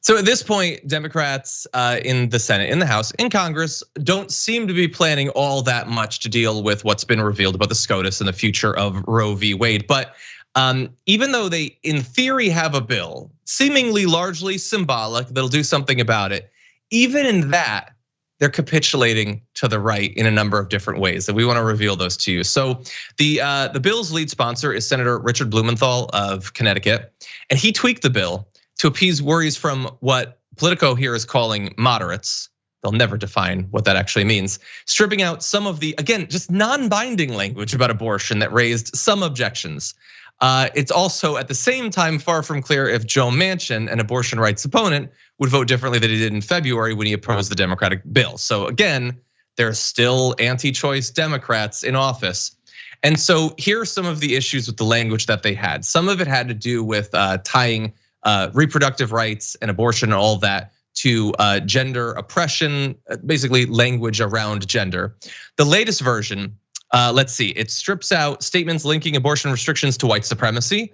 So at this point, Democrats in the Senate, in the House, in Congress don't seem to be planning all that much to deal with what's been revealed about the SCOTUS and the future of Roe v. Wade. But even though they, in theory, have a bill, seemingly largely symbolic, that'll do something about it, even in that, they're capitulating to the right in a number of different ways, and we want to reveal those to you. So the bill's lead sponsor is Senator Richard Blumenthal of Connecticut, and he tweaked the bill to appease worries from what Politico here is calling moderates. They'll never define what that actually means. Stripping out some of the, again, just non-binding language about abortion that raised some objections. It's also at the same time far from clear if Joe Manchin, an abortion rights opponent, would vote differently than he did in February when he opposed the Democratic bill. So again, there are still anti-choice Democrats in office. And so here are some of the issues with the language that they had. Some of it had to do with tying reproductive rights and abortion and all that to gender oppression, basically language around gender. The latest version, let's see, it strips out statements linking abortion restrictions to white supremacy,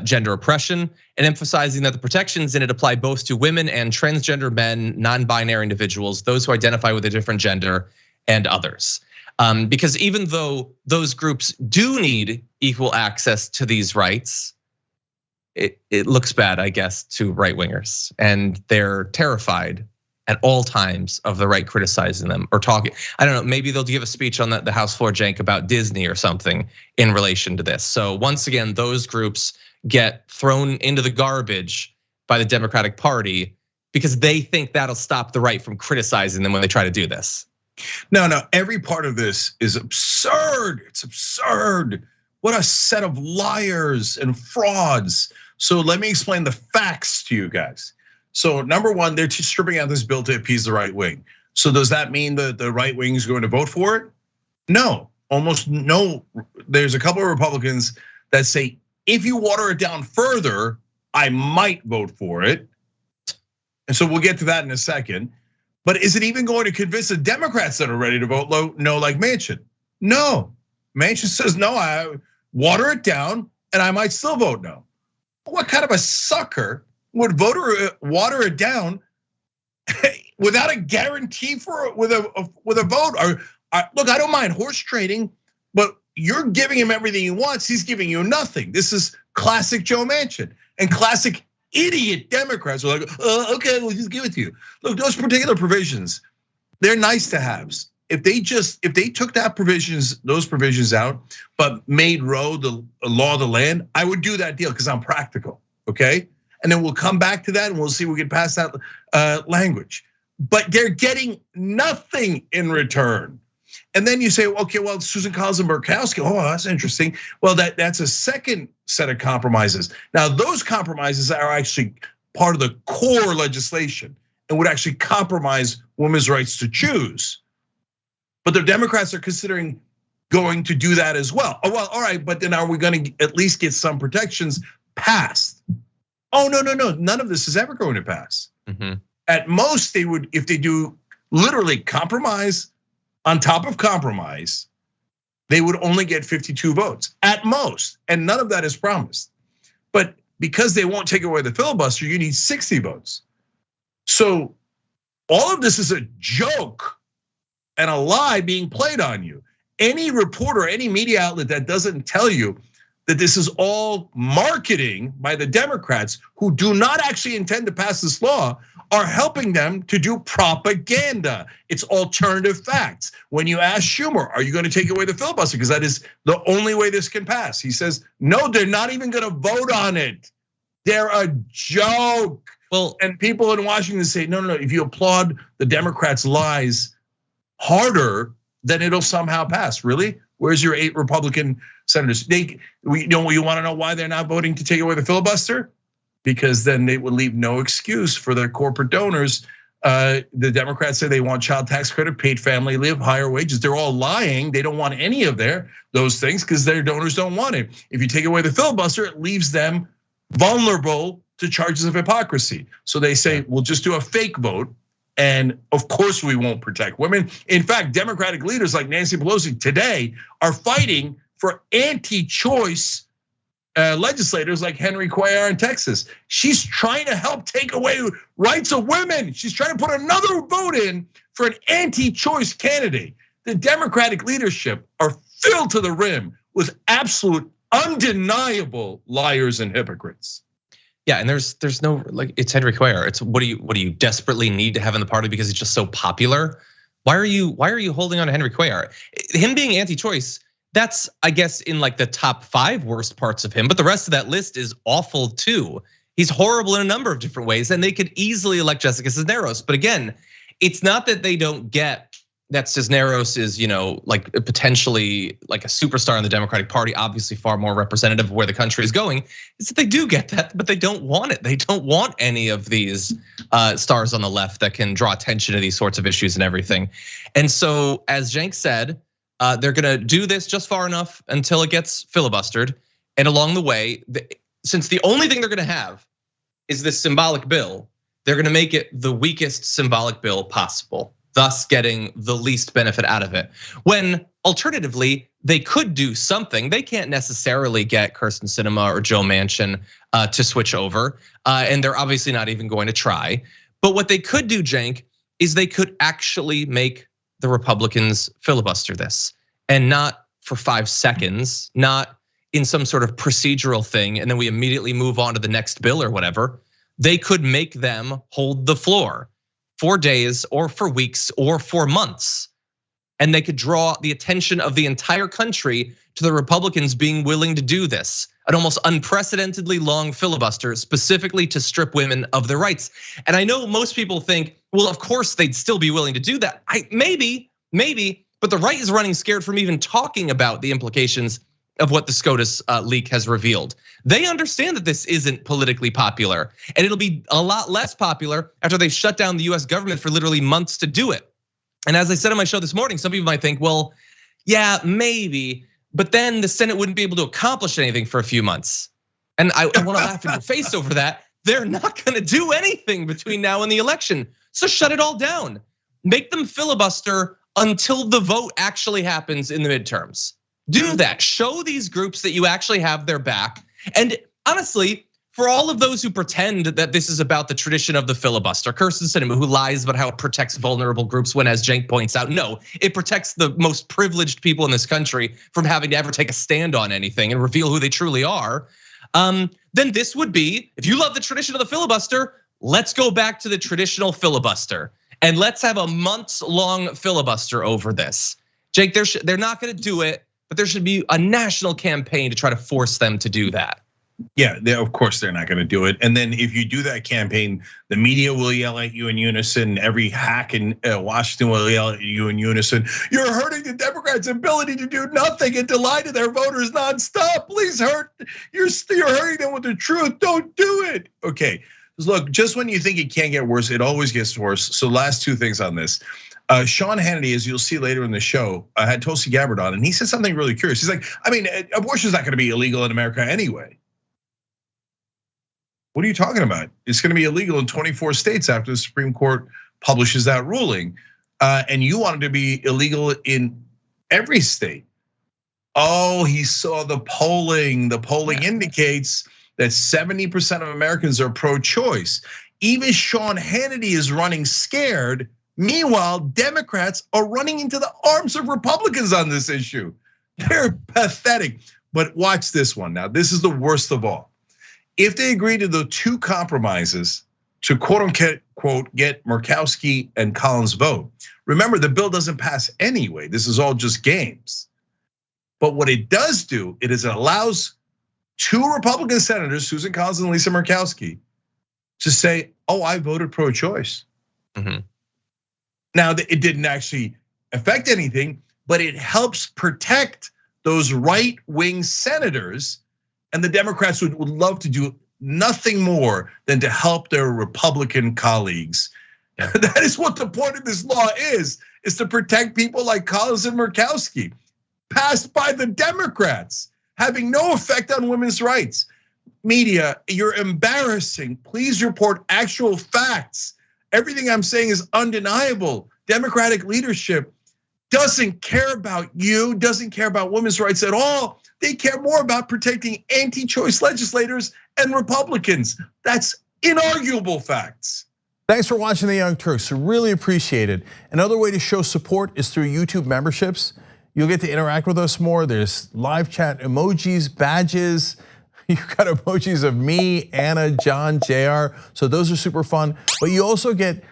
gender oppression, and emphasizing that the protections in it apply both to women and transgender men, non-binary individuals, those who identify with a different gender, and others. Because even though those groups do need equal access to these rights, it looks bad, I guess, to right wingers, and they're terrified at all times of the right criticizing them or talking. I don't know, maybe they'll give a speech on the House floor, Cenk, about Disney or something in relation to this. So once again, those groups get thrown into the garbage by the Democratic Party because they think that'll stop the right from criticizing them when they try to do this. No, every part of this is absurd. It's absurd. What a set of liars and frauds. So let me explain the facts to you guys. So number one, they're just stripping out this bill to appease the right wing. So does that mean that the right wing is going to vote for it? No, almost no. There's a couple of Republicans that say, if you water it down further, I might vote for it. And so we'll get to that in a second. But is it even going to convince the Democrats that are ready to vote no like Manchin? No, Manchin says no, I water it down and I might still vote no. What kind of a sucker would water it down without a guarantee with a vote? Or look, I don't mind horse trading, but you're giving him everything he wants. He's giving you nothing. This is classic Joe Manchin and classic idiot Democrats are like, okay, we'll just give it to you. Look, those particular provisions, they're nice to haves. If they took those provisions out, but made Roe the law of the land, I would do that deal because I'm practical, okay? And then we'll come back to that and we'll see if we can pass that language. But they're getting nothing in return. And then you say, okay, well, Susan Collins and Murkowski, oh, that's interesting. Well, that's a second set of compromises. Now, those compromises are actually part of the core legislation and would actually compromise women's rights to choose. But the Democrats are considering going to do that as well. Oh, well, all right, but then are we going to at least get some protections passed? Oh, no, none of this is ever going to pass. At most, they would, if they do literally compromise on top of compromise, they would only get 52 votes at most, and none of that is promised. But because they won't take away the filibuster, you need 60 votes. So all of this is a joke and a lie being played on you. Any reporter, any media outlet that doesn't tell you that this is all marketing by the Democrats who do not actually intend to pass this law are helping them to do propaganda. It's alternative facts. When you ask Schumer, are you going to take away the filibuster? Because that is the only way this can pass. He says, no, they're not even going to vote on it. They're a joke. Well, and people in Washington say, no, if you applaud the Democrats' lies harder, then it'll somehow pass. Really? Where's your 8 Republican senators? You want to know why they're not voting to take away the filibuster? Because then they would leave no excuse for their corporate donors. The Democrats say they want child tax credit, paid family leave, higher wages. They're all lying. They don't want any of those things because their donors don't want it. If you take away the filibuster, it leaves them vulnerable to charges of hypocrisy. So they say, we'll just do a fake vote. And of course we won't protect women. In fact, Democratic leaders like Nancy Pelosi today are fighting for anti-choice legislators like Henry Cuellar in Texas. She's trying to help take away rights of women. She's trying to put another vote in for an anti-choice candidate. The Democratic leadership are filled to the rim with absolute, undeniable liars and hypocrites. Yeah, and there's no, like, it's Henry Cuellar. It's what do you desperately need to have in the party because he's just so popular? Why are you holding on to Henry Cuellar? Him being anti-choice, that's, I guess, in like the top 5 worst parts of him, but the rest of that list is awful too. He's horrible in a number of different ways, and they could easily elect Jessica Cisneros. But again, it's not that they don't get that Cisneros is, like potentially like a superstar in the Democratic Party, obviously far more representative of where the country is going. Is that they do get that, but they don't want it. They don't want any of these stars on the left that can draw attention to these sorts of issues and everything. And so, as Cenk said, they're gonna do this just far enough until it gets filibustered. And along the way, since the only thing they're gonna have is this symbolic bill, they're gonna make it the weakest symbolic bill possible, thus getting the least benefit out of it. When alternatively, they could do something. They can't necessarily get Kyrsten Sinema or Joe Manchin to switch over, and they're obviously not even going to try. But what they could do, Cenk, is they could actually make the Republicans filibuster this, and not for 5 seconds, not in some sort of procedural thing, and then we immediately move on to the next bill or whatever. They could make them hold the floor for days or for weeks or for months. And they could draw the attention of the entire country to the Republicans being willing to do this. An almost unprecedentedly long filibuster specifically to strip women of their rights. And I know most people think, well, of course they'd still be willing to do that. Maybe, but the right is running scared from even talking about the implications of what the SCOTUS leak has revealed. They understand that this isn't politically popular, and it'll be a lot less popular after they shut down the US government for literally months to do it. And as I said on my show this morning, some people might think, well, yeah, maybe, but then the Senate wouldn't be able to accomplish anything for a few months. And I wanna laugh in your face over that. They're not gonna do anything between now and the election. So shut it all down. Make them filibuster until the vote actually happens in the midterms. Do that, show these groups that you actually have their back. And honestly, for all of those who pretend that this is about the tradition of the filibuster, Kyrsten Sinema, who lies about how it protects vulnerable groups when, as Cenk points out, no, it protects the most privileged people in this country from having to ever take a stand on anything and reveal who they truly are. Then this would be, if you love the tradition of the filibuster, let's go back to the traditional filibuster. And let's have a months-long filibuster over this. Cenk, they're not gonna do it, but there should be a national campaign to try to force them to do that. Yeah, of course they're not gonna do it. And then if you do that campaign, the media will yell at you in unison. Every hack in Washington will yell at you in unison. You're hurting the Democrats' ability to do nothing and to lie to their voters nonstop. Please you're hurting them with the truth. Don't do it. Okay, look, just when you think it can't get worse, it always gets worse. So last 2 things on this. Sean Hannity, as you'll see later in the show, had Tulsi Gabbard on, and he said something really curious. He's like, I mean, abortion's not gonna be illegal in America anyway. What are you talking about? It's gonna be illegal in 24 states after the Supreme Court publishes that ruling. And you want it to be illegal in every state. Oh, he saw the polling. The polling indicates that 70% of Americans are pro-choice. Even Sean Hannity is running scared. Meanwhile, Democrats are running into the arms of Republicans on this issue. They're pathetic. But watch this one. Now, this is the worst of all. If they agree to the 2 compromises to quote unquote get Murkowski and Collins' vote, remember the bill doesn't pass anyway. This is all just games. But what it does do, it allows 2 Republican senators, Susan Collins and Lisa Murkowski, to say, oh, I voted pro-choice. Now, it didn't actually affect anything, but it helps protect those right-wing senators. And the Democrats would love to do nothing more than to help their Republican colleagues. That is what the point of this law is to protect people like Collins and Murkowski, passed by the Democrats, having no effect on women's rights. Media, you're embarrassing. Please report actual facts. Everything I'm saying is undeniable. Democratic leadership doesn't care about you, doesn't care about women's rights at all. They care more about protecting anti-choice legislators and Republicans. That's inarguable facts. Thanks for watching the Young Turks. Really appreciate it. Another way to show support is through YouTube memberships. You'll get to interact with us more. There's live chat emojis, badges. You've got emojis of me, Anna, John, JR. So those are super fun. But you also get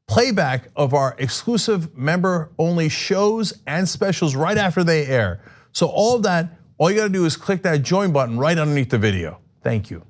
playback of our exclusive member-only shows and specials right after they air. So all of that, all you gotta do is click that join button right underneath the video. Thank you.